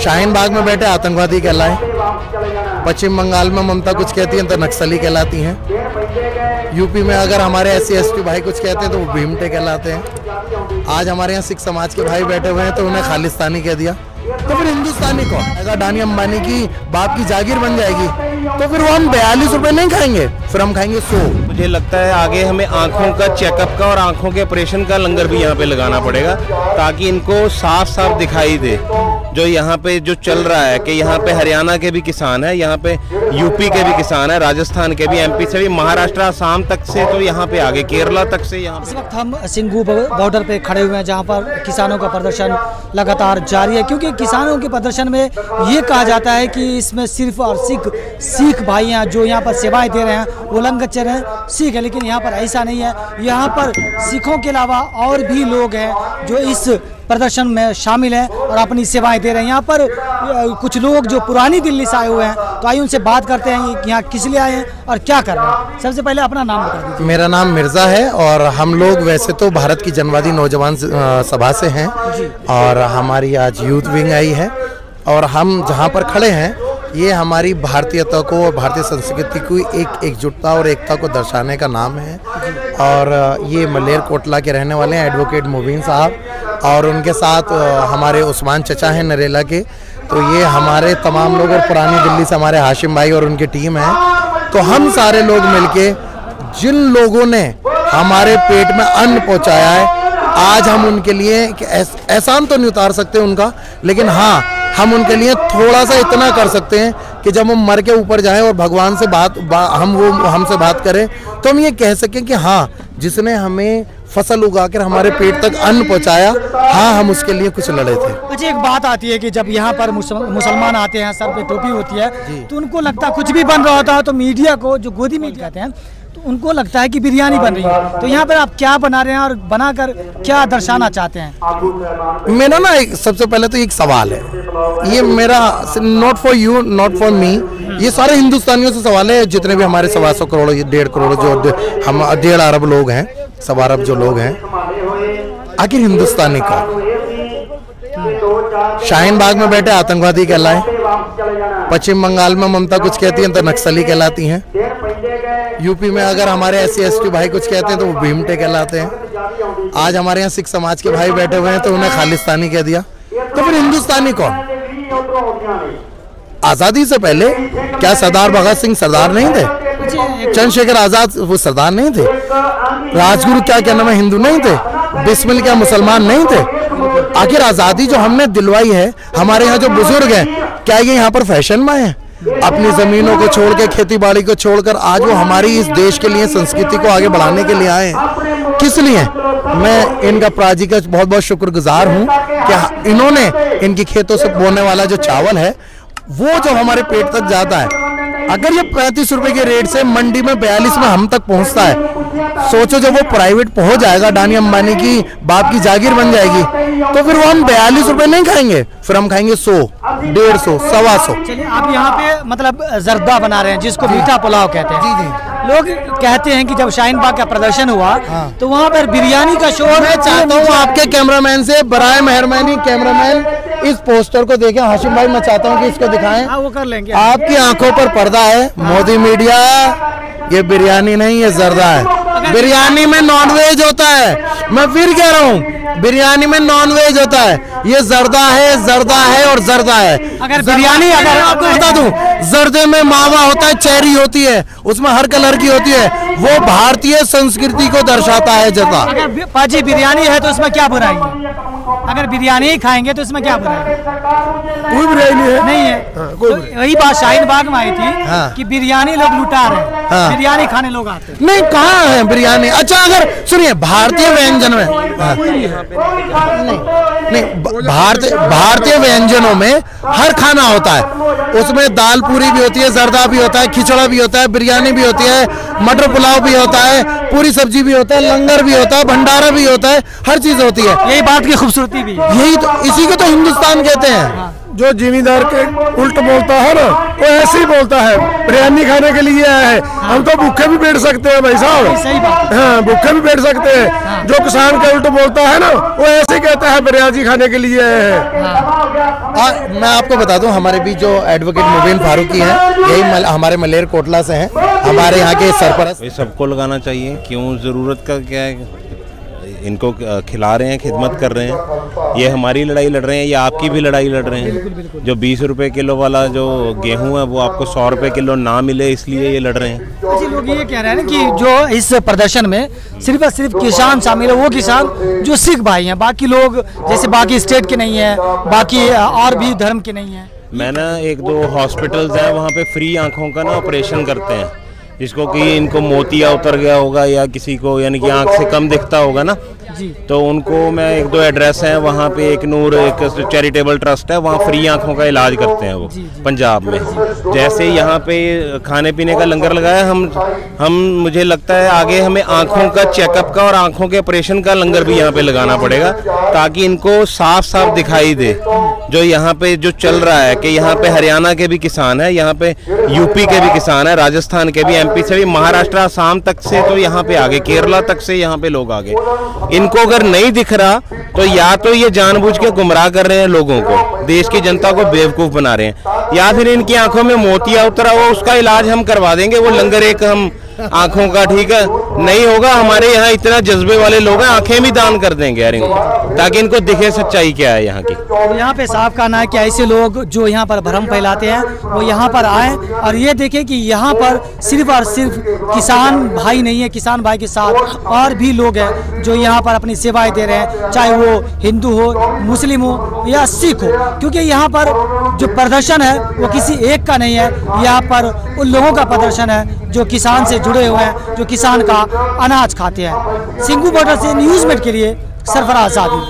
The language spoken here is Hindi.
शाहीन बाग में बैठे आतंकवादी कहलाए, पश्चिम बंगाल में ममता कुछ कहती हैं तो नक्सली कहलाती हैं, यूपी में अगर हमारे SC ST भाई कुछ कहते हैं तो वो भीमटे कहलाते हैं। आज हमारे यहाँ सिख समाज के भाई बैठे हुए हैं तो उन्हें खालिस्तानी कह दिया, तो फिर हिंदुस्तानी कौन? अगर अडानी अंबानी की बाप की जागीर बन जाएगी तो फिर वो हम 42 रुपए नहीं खाएंगे, फिर हम खाएंगे 100। मुझे लगता है आगे हमें आंखों का चेकअप का और आंखों के ऑपरेशन का लंगर भी यहाँ पे लगाना पड़ेगा, ताकि इनको साफ साफ दिखाई दे जो यहाँ पे जो चल रहा है कि यहाँ पे हरियाणा के भी किसान है, यहाँ पे यूपी के भी किसान है, राजस्थान के भी, MP से भी, महाराष्ट्र आसाम तक से, तो यहाँ पे आगे केरला तक से। यहाँ इस वक्त हम सिंघू बॉर्डर पे खड़े हुए हैं जहाँ पर किसानों का प्रदर्शन लगातार जारी है, क्योंकि किसानों के प्रदर्शन में ये कहा जाता है कि इसमें सिर्फ और सिख भाई हैं जो यहाँ पर सेवाएं दे रहे हैं, वो लंगचर हैं, सिख है, लेकिन यहाँ पर ऐसा नहीं है। यहाँ पर सिखों के अलावा और भी लोग हैं जो इस प्रदर्शन में शामिल हैं और अपनी सेवाएं दे रहे हैं। यहाँ पर कुछ लोग जो पुरानी दिल्ली से आए हुए हैं, तो आइए उनसे बात करते हैं कि यहाँ किस लिए आए हैं और क्या कर रहे हैं। सबसे पहले अपना नाम बता दीजिए। मेरा नाम मिर्ज़ा है और हम लोग वैसे तो भारत की जनवादी नौजवान सभा से हैं और हमारी आज यूथ विंग आई है, और हम जहाँ पर खड़े हैं ये हमारी भारतीयता को और भारतीय संस्कृति की एक एकजुटता और एकता को दर्शाने का नाम है। और ये मलेर कोटला के रहने वाले हैं एडवोकेट मुबीन साहब, और उनके साथ हमारे उस्मान चचा हैं नरेला के, तो ये हमारे तमाम लोग, और पुरानी दिल्ली से हमारे हाशिम भाई और उनकी टीम है। तो हम सारे लोग मिलके जिन लोगों ने हमारे पेट में अन्न पहुंचाया है, आज हम उनके लिए एहसान तो नहीं उतार सकते उनका, लेकिन हाँ हम उनके लिए थोड़ा सा इतना कर सकते हैं कि जब हम मर के ऊपर जाएं और भगवान से वो हमसे बात करें तो हम ये कह सकें कि हाँ, जिसने हमें फसल उगाकर हमारे पेट तक अन्न पहुंचाया, हाँ हम उसके लिए कुछ लड़े थे। अच्छा, एक बात आती है कि जब यहाँ पर मुसलमान आते हैं, सर पे टोपी होती है, तो उनको लगता है कुछ भी बन रहा होता है, तो मीडिया को, जो गोदी मीडिया कहते हैं, तो उनको लगता है कि बिरयानी बन रही है। तो यहाँ पर आप क्या बना रहे हैं और बनाकर क्या दर्शाना चाहते हैं? मेरा ना सबसे पहले तो एक सवाल है, ये मेरा not for you not for me, ये सारे हिंदुस्तानियों से सवाल है, जितने भी हमारे 125 करोड़ 1.5 करोड़ जो हम 1.5 अरब लोग हैं, 1.25 अरब जो लोग हैं, आखिर हिंदुस्तानी का शाहीन बाग में बैठे आतंकवादी कहलाए, पश्चिम बंगाल में ममता कुछ कहती हैं तो नक्सली कहलाती हैं, यूपी में अगर हमारे SC ST भाई कुछ कहते हैं तो वो भीमटे कहलाते हैं। आज हमारे यहाँ सिख समाज के भाई बैठे हुए हैं तो उन्हें खालिस्तानी कह दिया, तो फिर हिंदुस्तानी कौन? आजादी से पहले क्या सरदार भगत सिंह सरदार नहीं थे? चंद्रशेखर आजाद वो सरदार नहीं थे? राजगुरु क्या नाम है हिंदू नहीं थे? बिस्मिल क्या मुसलमान नहीं थे? आखिर आजादी जो हमने दिलवाई है, हमारे यहाँ जो बुजुर्ग हैं, क्या ये यहाँ पर फैशन में है? अपनी जमीनों को छोड़ के, खेती बाड़ी को छोड़कर आज वो हमारी इस देश के लिए, संस्कृति को आगे बढ़ाने के लिए आए हैं। किस लिए? मैं इनका प्राजी का बहुत बहुत शुक्रगुजार हूँ कि इन्होंने इनकी खेतों से बोने वाला जो चावल है वो जो हमारे पेट तक जाता है, अगर ये 35 रुपए के रेट से मंडी में 42 में हम तक पहुंचता है, सोचो जब वो प्राइवेट पहुंच जाएगा, अडानी अंबानी की बाप की जागीर बन जाएगी, तो फिर वो हम 42 रुपए नहीं खाएंगे, फिर हम खाएंगे 100, 150, 125। चलिए, आप यहाँ पे मतलब जर्दा बना रहे हैं जिसको मीठा पुलाव कहते हैं। जी जी। लोग कहते हैं कि जब शाहीन बाग का प्रदर्शन हुआ, हाँ, तो वहाँ पर बिरयानी का शोर। मैं चाहता हूँ आपके कैमरामैन से बराए मेहरबानी, कैमरामैन इस पोस्टर को देखें, हाशिम भाई मैं चाहता हूँ कि इसको दिखाएं। हाँ, वो कर लेंगे। आपकी आंखों पर पर्दा है, मोदी मीडिया, ये बिरयानी नहीं, ये जर्दा है। बिरयानी में नॉनवेज होता है, मैं फिर कह रहा हूँ, बिरयानी में नॉनवेज होता है, ये जर्दा है और जर्दा है। अगर बिरयानी, अगर आपको बता दूं, जर्दे में मावा होता है, चेरी होती है, उसमें हर कलर की होती है, वो भारतीय संस्कृति को दर्शाता है जर्दा। अगर पाजी बिरयानी है तो इसमें क्या बुराई है? अगर बिरयानी ही खाएंगे तो इसमें क्या बुराई है? कोई बुराई नहीं है। हाँ, तो वही बात शाहीन बाग में आई थी, हाँ, कि बिरयानी लोग लुटा रहे हैं, हाँ, बिरयानी खाने लोग आते हैं। नहीं, कहाँ है बिरयानी? अच्छा, अगर सुनिए, भारतीय व्यंजन में नहीं, भारतीय व्यंजनों में हर खाना होता है, उसमें दाल पूरी भी होती है, जर्दा भी होता है, खिचड़ा भी होता है, बिरयानी भी होती है, मटर पुलाव भी होता है, पूरी सब्जी भी होता है, लंगर भी होता है, भंडारा भी होता है, हर चीज होती है। यही बात की खूबसूरती भी है। यही तो, इसी को तो हिंदुस्तान कहते हैं। जो जिम्मेदार के उल्ट बोलता है ना, वो ऐसे ही बोलता है। बिरयानी खाने के लिए आया है, हम तो भूखे भी बैठ सकते हैं भाई साहब। सही बात। हाँ, भूखे भी बैठ सकते हैं। जो किसान के उल्ट बोलता है ना, वो ऐसे ही कहता है बिरयानी खाने के लिए आया है। और मैं आपको बता दूं, हमारे बीच जो एडवोकेट मुबीन फारूकी हैं, यही हमारे मलेर कोटला से हैं, हमारे यहाँ के सरपरस्त। सबको लगाना चाहिए, क्यों, ज़रूरत का क्या है, इनको खिला रहे हैं, खिदमत कर रहे हैं। ये हमारी लड़ाई लड़ रहे हैं, ये आपकी भी लड़ाई लड़ रहे हैं। जो 20 रुपए किलो वाला जो गेहूं है वो आपको 100 रुपए किलो ना मिले, इसलिए ये लड़ रहे हैं। अच्छा, लोग ये कह रहे हैं ना कि जो इस प्रदर्शन में सिर्फ और सिर्फ किसान शामिल है, वो किसान जो सिख भाई हैं, बाकी लोग जैसे बाकी स्टेट के नहीं है, बाकी और भी धर्म के नहीं है। मैं ना 1-2 हॉस्पिटल्स हैं, वहाँ पे फ्री आँखों का ना ऑपरेशन करते हैं, जिसको कि इनको मोतिया उतर गया होगा या किसी को यानी कि आँख से कम दिखता होगा ना जी, तो उनको मैं 1-2 एड्रेस हैं वहाँ पे, एक नूर एक चैरिटेबल ट्रस्ट है, वहाँ फ्री आँखों का इलाज करते हैं वो पंजाब में। जैसे यहाँ पे खाने पीने का लंगर लगाया, हम मुझे लगता है आगे हमें आँखों का चेकअप का और आँखों के ऑपरेशन का लंगर भी यहाँ पे लगाना पड़ेगा, ताकि इनको साफ साफ दिखाई दे जो यहाँ पे जो चल रहा है कि यहाँ पे हरियाणा के भी किसान है, यहाँ पे यूपी के भी किसान है, राजस्थान के भी, एमपी से भी, महाराष्ट्र आसाम तक से तो यहाँ पे आगे, केरला तक से यहाँ पे लोग आगे। इनको अगर नहीं दिख रहा तो या तो ये जानबूझ के गुमराह कर रहे हैं लोगों को, देश की जनता को बेवकूफ बना रहे हैं, या फिर इनकी आंखों में मोतिया उतरा हो, उसका इलाज हम करवा देंगे। वो लंगर एक हम आंखों का, ठीक है, नहीं होगा, हमारे यहाँ इतना जज्बे वाले लोग हैं, आंखें भी दान कर देंगे यार इनको, ताकि इनको दिखे सच्चाई क्या है यहाँ की। तो यहाँ पे साफ कहना है कि ऐसे लोग जो यहाँ पर भ्रम फैलाते हैं वो यहाँ पर आए और ये देखें कि यहाँ पर सिर्फ और सिर्फ किसान भाई नहीं है, किसान भाई के साथ और भी लोग हैं जो यहाँ पर अपनी सेवाएं दे रहे हैं, चाहे वो हिंदू हो, मुस्लिम हो या सिख हो, क्योंकि यहाँ पर जो प्रदर्शन है वो किसी एक का नहीं है, यहाँ पर उन लोगों का प्रदर्शन है जो किसान से जुड़े हुए हैं, जो किसान का अनाज खाते हैं। सिंघू बॉर्डर से न्यूज़ मेट के लिए सरफराज आदिल।